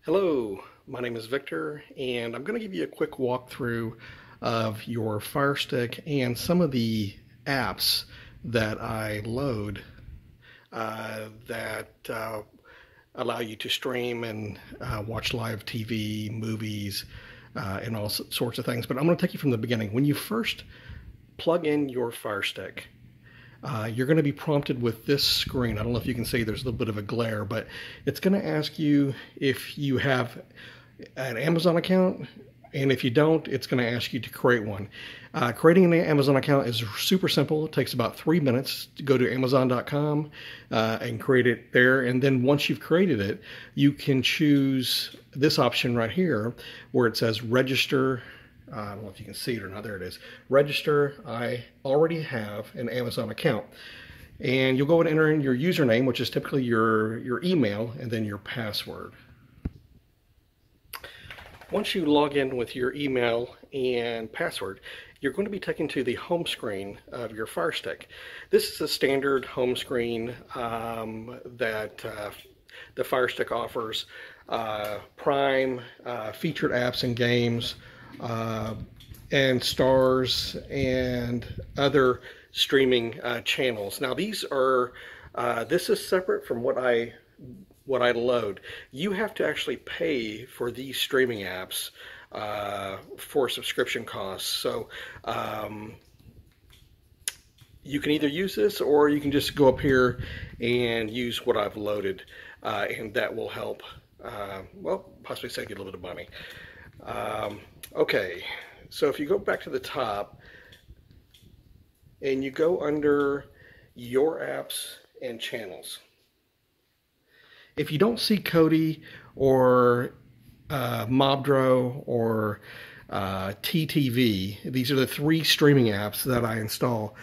Hello, my name is Victor, and I'm going to give you a quick walkthrough of your Fire Stick and some of the apps that I load that allow you to stream and watch live TV, movies, and all sorts of things. But I'm going to take you from the beginning. When you first plug in your Fire Stick, you're going to be prompted with this screen. I don't know if you can see, there's a little bit of a glare, but it's going to ask you if you have an Amazon account, and if you don't, it's going to ask you to create one. Creating an Amazon account is super simple. It takes about 3 minutes to go to Amazon.com and create it there. And then once you've created it, you can choose this option right here where it says register. I don't know if you can see it or not. There it is. Register. I already have an Amazon account. And you'll go and enter in your username, which is typically your email, and then your password. Once you log in with your email and password, you're going to be taken to the home screen of your Fire Stick. This is a standard home screen that the Fire Stick offers. Prime, featured apps and games, and stars and other streaming channels. Now these are this is separate from what I load. You have to actually pay for these streaming apps for subscription costs. So you can either use this, or you can just go up here and use what I've loaded, and that will help well, possibly save you a little bit of money. Okay, so if you go back to the top and you go under your apps and channels, if you don't see Kodi or Mobdro or TTV, these are the 3 streaming apps that I install.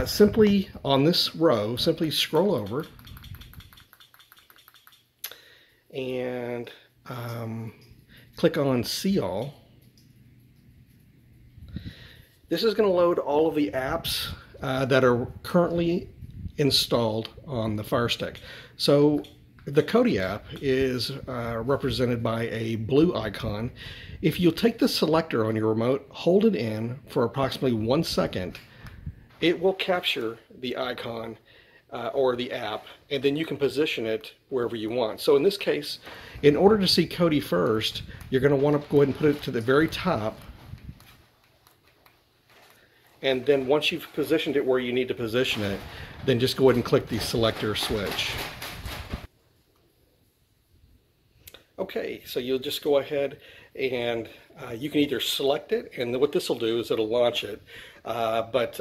Simply on this row, simply scroll over and click on See All. This is going to load all of the apps that are currently installed on the Fire Stick. So the Kodi app is represented by a blue icon. If you'll take the selector on your remote, hold it in for approximately 1 second, it will capture the icon or the app, and then you can position it wherever you want. So in this case, in order to see Kodi first, you're going to want to go ahead and put it to the very top. And then once you've positioned it where you need to position it, then just go ahead and click the selector switch. Okay, so you'll just go ahead and you can either select it, and what this will do is it'll launch it. But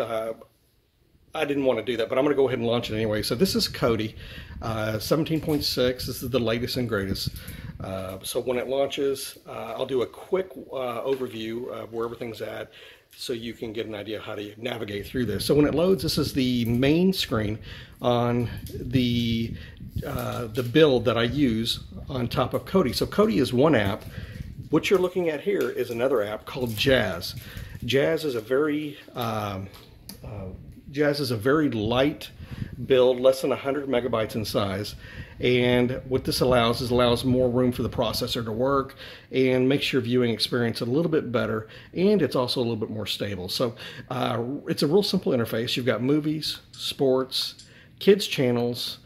I didn't want to do that, but I'm going to go ahead and launch it anyway. So this is Kodi 17.6. This is the latest and greatest. So when it launches, I'll do a quick overview of where everything's at, so you can get an idea how to navigate through this. So when it loads, this is the main screen on the build that I use on top of Kodi. So Kodi is one app. What you're looking at here is another app called Jazz. Jazz is a very light build, less than 100 megabytes in size. And what this allows more room for the processor to work and makes your viewing experience a little bit better, and it's also a little bit more stable. So it's a real simple interface. You've got movies, sports, kids channels,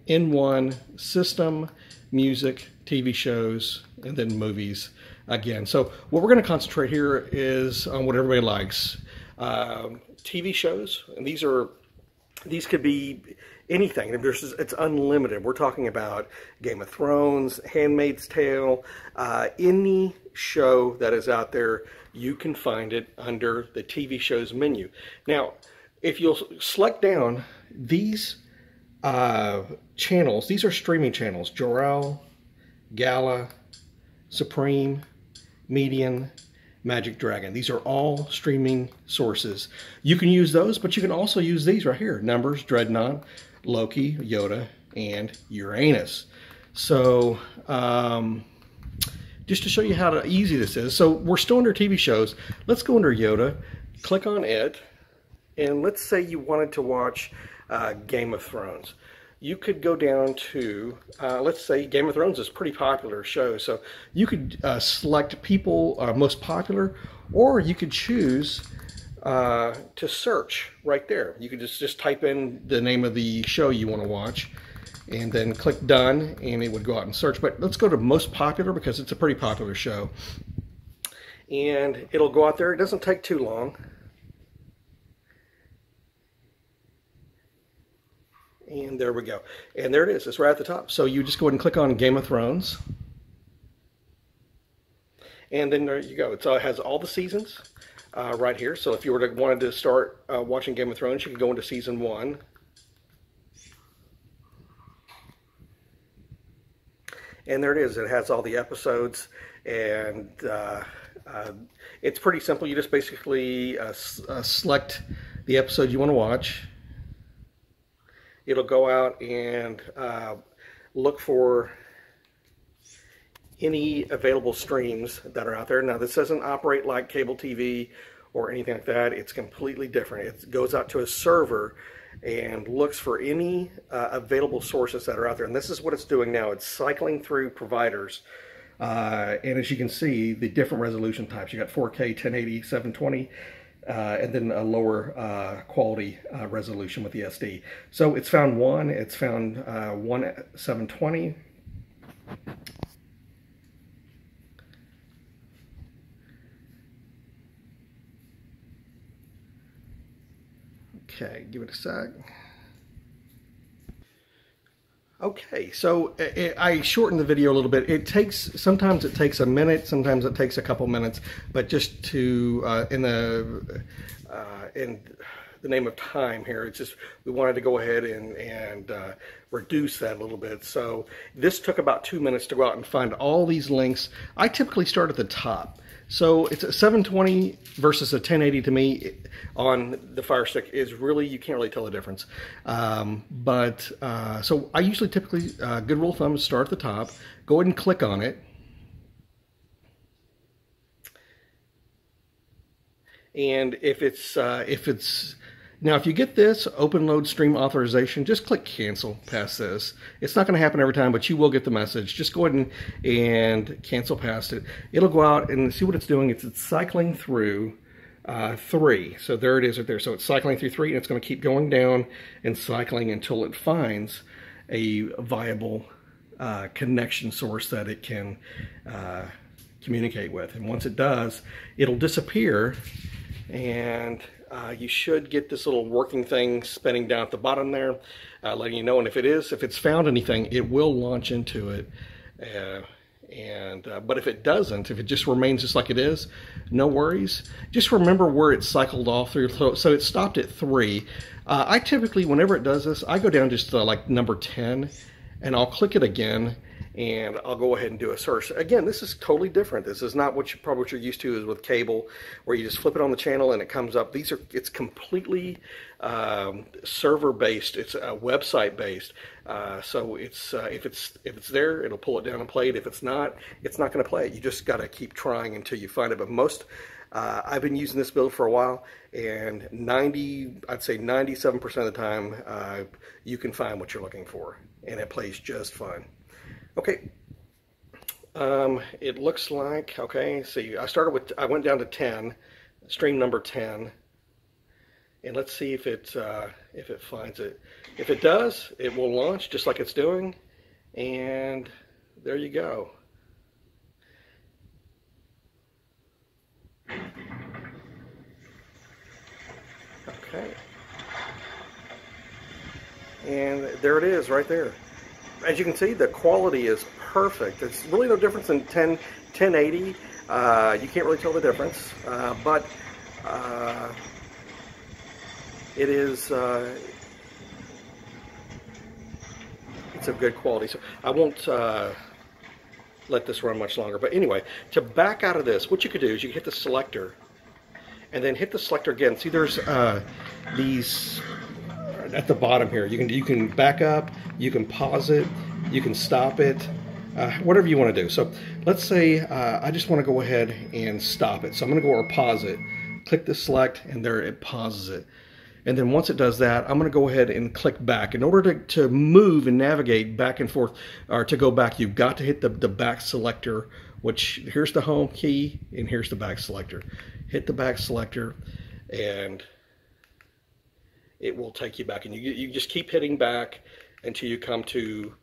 in one system, music, TV shows, and then movies again. So what we're going to concentrate here is on what everybody likes. TV shows, and these could be anything. It's unlimited. We're talking about Game of Thrones, Handmaid's Tale, any show that is out there, you can find it under the TV shows menu. Now, if you'll select down these channels, these are streaming channels: Jorel, Gala, Supreme, Median, Magic Dragon. These are all streaming sources. You can use those, but you can also use these right here: Numbers, Dreadnought, Loki, Yoda, and Uranus. So just to show you how easy this is, so we're still under TV shows. Let's go under Yoda, click on it, and let's say you wanted to watch Game of Thrones. you could go down to, let's say Game of Thrones is a pretty popular show, so you could select people most popular, or you could choose to search right there. You could just type in the name of the show you want to watch, and then click done, and it would go out and search. But let's go to most popular because it's a pretty popular show. And it'll go out there. It doesn't take too long. And there we go. And there it is. It's right at the top. So you just go ahead and click on Game of Thrones. And then there you go. It has all the seasons right here. So if you wanted to start watching Game of Thrones, you could go into season 1. And there it is. It has all the episodes, and it's pretty simple. You just basically select the episode you want to watch. It'll go out and look for any available streams that are out there. Now, this doesn't operate like cable TV or anything like that. It's completely different. It goes out to a server and looks for any available sources that are out there. And this is what it's doing now. It's cycling through providers. And as you can see, the different resolution types. You got 4K, 1080, 720, and then a lower quality resolution with the SD. So it's found one. It's found one at 720. Okay, give it a sec. Okay, so I shortened the video a little bit. Sometimes it takes a minute, sometimes it takes a couple minutes, but just to, in the name of time here, it's just, we wanted to go ahead and reduce that a little bit. So this took about 2 minutes to go out and find all these links. I typically start at the top. So it's a 720 versus a 1080 to me on the Fire Stick is really, you can't really tell the difference. So I usually typically, good rule of thumb is start at the top, go ahead and click on it. And if you get this open load stream authorization, just click cancel past this. It's not going to happen every time, but you will get the message. Just go ahead and cancel past it. It'll go out and see what it's doing. It's cycling through 3. So there it is right there. So it's cycling through 3, and it's going to keep going down and cycling until it finds a viable connection source that it can communicate with. And once it does, it'll disappear, and you should get this little working thing spinning down at the bottom there, letting you know. And if it's found anything, it will launch into it. But if it doesn't, if it just remains just like it is, no worries. Just remember where it cycled off through. So it stopped at 3. I typically, whenever it does this, I go down just to like number 10, and I'll click it again, and I'll go ahead and do a search. Again, this is totally different. This is not probably what you're used to is with cable, where you just flip it on the channel and it comes up. It's completely server-based. It's website-based. So if it's there, it'll pull it down and play it. If it's not going to play it. You just got to keep trying until you find it. But I've been using this build for a while, and I'd say 97% of the time, you can find what you're looking for, and it plays just fine. Okay, it looks like, okay, see, I went down to 10, stream number 10, and let's see if it finds it. If it does, it will launch just like it's doing, and there you go. Okay, and there it is right there. As you can see, the quality is perfect. It's really no difference in 1080. You can't really tell the difference, but it is it's of good quality. So I won't let this run much longer. But anyway, to back out of this, what you could do is you could hit the selector, and then hit the selector again. See, there's these at the bottom here. You can back up, you can pause it, you can stop it, whatever you want to do. So let's say I just want to go ahead and stop it. So I'm going to go or pause it. Click the select, and there it pauses it. And then once it does that, I'm going to go ahead and click back. In order to move and navigate back and forth, or to go back, you've got to hit the back selector, which here's the home key and here's the back selector. Hit the back selector and it will take you back. And you just keep hitting back until you come to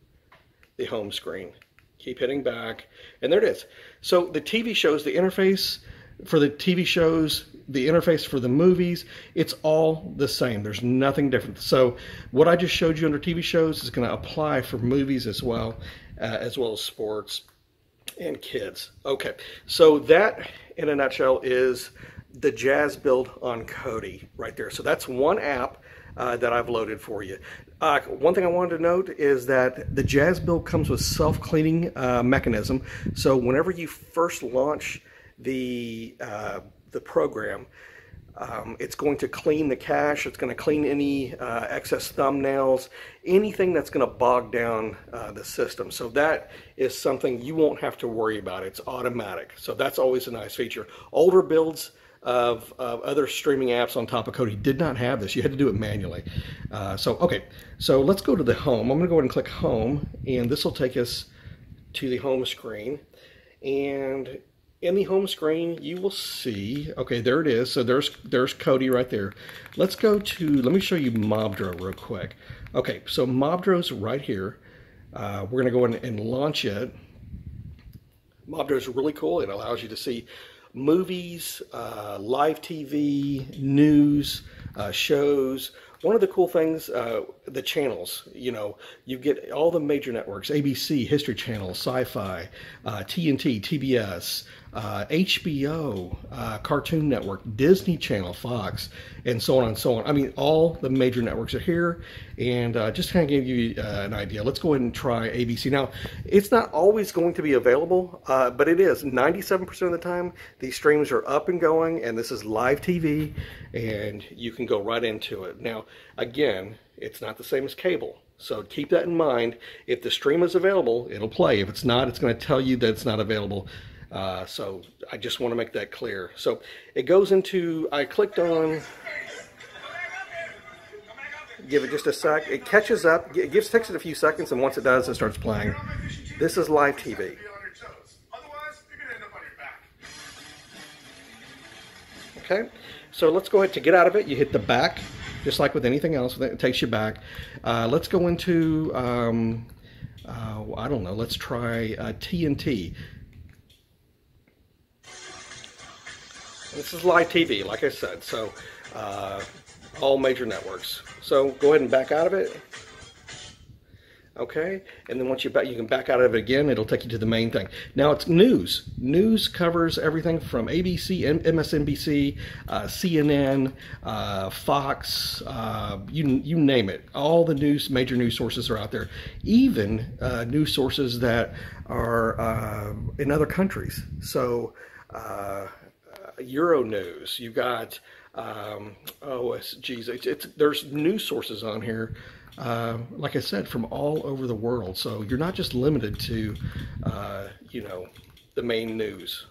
the home screen. Keep hitting back, and there it is. So the TV shows, the interface for the TV shows, the interface for the movies, it's all the same. There's nothing different. So what I just showed you under TV shows is going to apply for movies as well as sports and kids. Okay, so that in a nutshell is the Jazz build on Kodi right there. So that's one app that I've loaded for you. One thing I wanted to note is that the Jazz build comes with self-cleaning mechanism. So whenever you first launch the program, it's going to clean the cache. It's going to clean any excess thumbnails, anything that's going to bog down the system. So that is something you won't have to worry about. It's automatic. So that's always a nice feature. Older builds of other streaming apps on top of Kodi did not have this. You had to do it manually. Okay, so let's go to the home. I'm going to go ahead and click home, and this will take us to the home screen. And in the home screen, you will see, okay, there it is. So there's Kodi right there. Let's go to, let me show you Mobdro real quick. Okay, so Mobdro's right here. We're going to go in and launch it. Mobdro's really cool. It allows you to see movies, live TV, news, shows. One of the cool things, the channels, you know, you get all the major networks: ABC, History Channel, Sci-Fi, TNT, TBS, HBO, Cartoon Network, Disney Channel, Fox, and so on and so on. I mean, all the major networks are here, and just kind of give you an idea. Let's go ahead and try ABC. Now, it's not always going to be available, but it is. 97% of the time, these streams are up and going, and this is live TV, and you can go right into it. Now, again, it's not the same as cable. So keep that in mind. If the stream is available, it'll play. If it's not, it's going to tell you that it's not available. So I just want to make that clear. So it goes into, I clicked on, give it just a sec. It catches up, takes it a few seconds, and once it does, it starts playing. This is live TV. Okay, so let's go ahead to get out of it. You hit the back, just like with anything else, it takes you back. Let's go into, I don't know, let's try TNT. This is live TV, like I said, so all major networks. So go ahead and back out of it. Okay, and then once you can back out of it again, it'll take you to the main thing. Now it's news. News covers everything from ABC, MSNBC, CNN, Fox, you name it. All the major news sources are out there. Even news sources that are in other countries. So Euro News. You've got there's news sources on here. Like I said, from all over the world. So you're not just limited to, you know, the main news.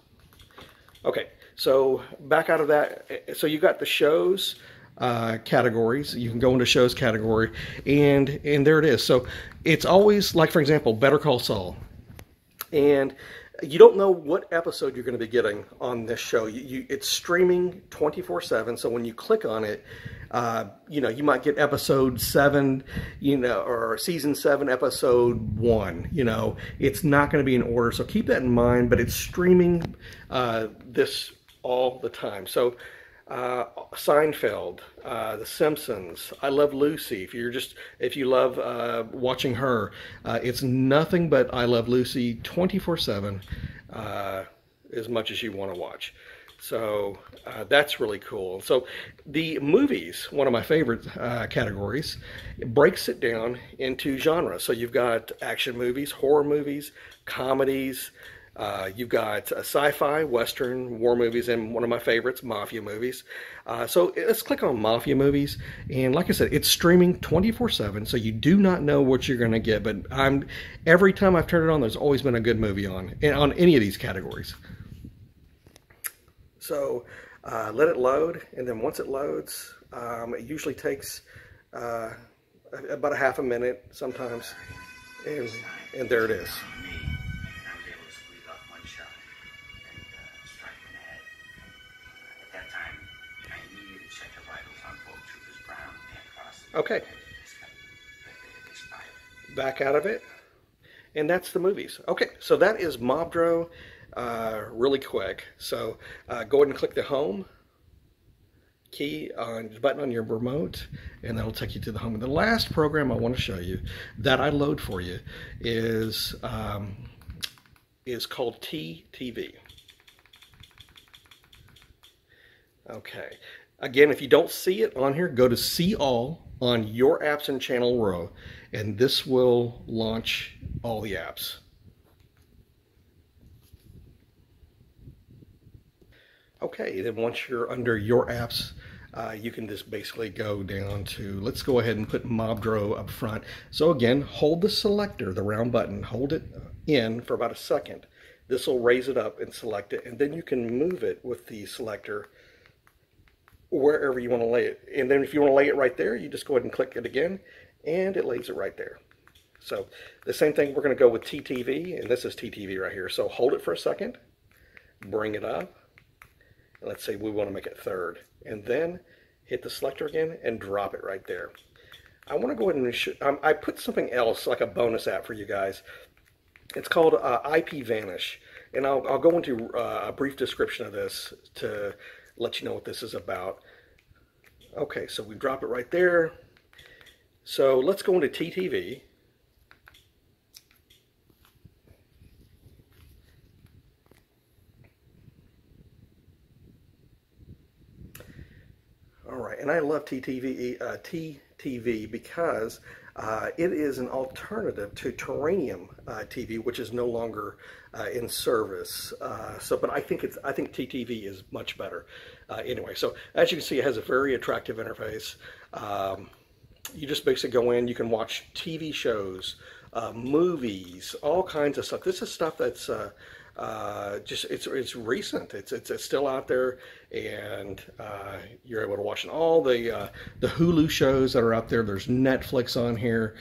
Okay, so back out of that. So you got the shows categories. You can go into shows category, and there it is. So it's always like, for example, Better Call Saul, and you don't know what episode you're going to be getting on this show. It's streaming 24/7. So when you click on it, you know, you might get episode 7, you know, or season 7, episode 1. You know, it's not going to be in order. So keep that in mind. But it's streaming this all the time. So Seinfeld, The Simpsons, I Love Lucy. If you love watching her, it's nothing but I Love Lucy 24/7, as much as you want to watch. So that's really cool. So the movies, one of my favorite categories, it breaks it down into genres. So you've got action movies, horror movies, comedies. You've got sci-fi, western, war movies, and one of my favorites, mafia movies. So let's click on mafia movies. And like I said, it's streaming 24/7, so you do not know what you're going to get. But every time I've turned it on, there's always been a good movie on any of these categories. So let it load, and then once it loads, It usually takes about a half a minute sometimes, and there it is. Okay, back out of it, and that's the movies. Okay, so that is Mobdro, really quick. So go ahead and click the home key on the button on your remote, and that'll take you to the home. And the last program I want to show you that I load for you is called TTV. Okay, again, if you don't see it on here, go to See All on your apps and channel row, and this will launch all the apps. Okay, then once you're under your apps, you can just basically go down to, let's go ahead and put Mobdro up front. So again, hold the selector, the round button, hold it in for about a second. This will raise it up and select it, and then you can move it with the selector wherever you want to lay it. And then if you want to lay it right there, you just go ahead and click it again, and it lays it right there. So the same thing, we're going to go with TTV, and this is TTV right here. So hold it for a second, bring it up, and let's say we want to make it third, and then hit the selector again and drop it right there. I want to go ahead and I put something else, like a bonus app for you guys. It's called IP Vanish, and I'll go into a brief description of this to let you know what this is about. Okay, so we drop it right there. So let's go into TTV. All right, and I love TTV because it is an alternative to Terranium TV, which is no longer in service. But I think TTV is much better. Anyway, so as you can see, it has a very attractive interface. You just basically go in. You can watch TV shows, movies, all kinds of stuff. This is stuff that's it's recent. It's still out there, and you're able to watch all the Hulu shows that are out there. There's Netflix on here.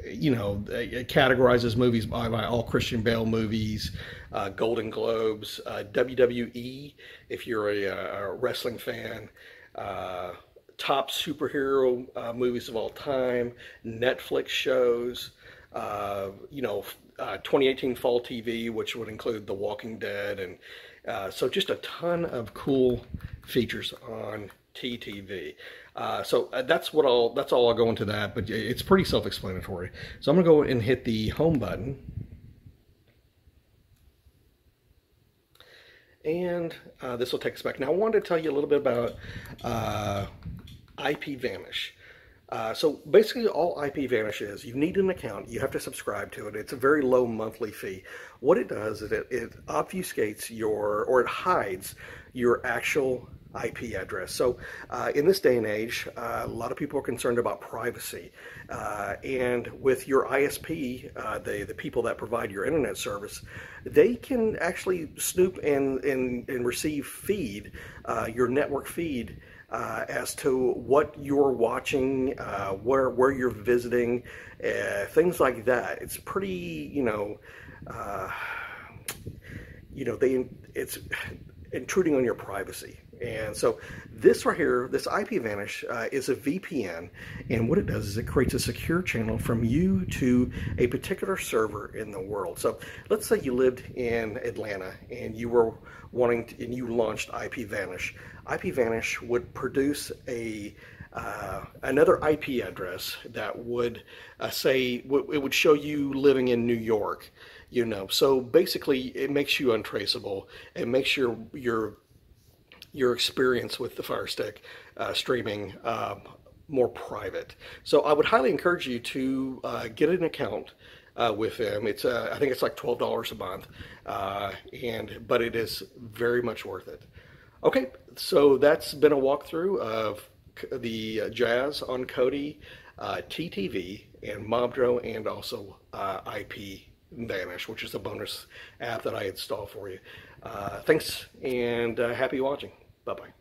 You know, it categorizes movies by all Christian Bale movies, Golden Globes, WWE if you're a wrestling fan. Top superhero movies of all time, Netflix shows, you know, 2018 fall TV, which would include The Walking Dead, and so just a ton of cool features on TTV. So that's all I'll go into that, but it's pretty self-explanatory. So I'm gonna go and hit the home button, and this will take us back. Now I wanted to tell you a little bit about IP Vanish. So basically all IP Vanish is, you need an account, you have to subscribe to it. It's a very low monthly fee. What it does is it obfuscates or it hides your actual IP address. So in this day and age, a lot of people are concerned about privacy. And with your ISP, the people that provide your internet service, they can actually snoop and receive feed, your network feed, as to what you're watching, where you're visiting, things like that. It's pretty, it's intruding on your privacy. And so this right here, this IP Vanish is a VPN, and what it does is it creates a secure channel from you to a particular server in the world. So let's say you lived in Atlanta and you were wanting to, and you launched IP Vanish. IP Vanish would produce another IP address that would it would show you living in New York, So basically, it makes you untraceable. It makes your experience with the Fire Stick streaming more private. So I would highly encourage you to get an account with them. It's I think it's like $12 a month, but it is very much worth it. Okay, so that's been a walkthrough of the Jazz on Kodi, TTV, and Mobdro, and also IP Vanish, which is a bonus app that I installed for you. Thanks, and happy watching. Bye-bye.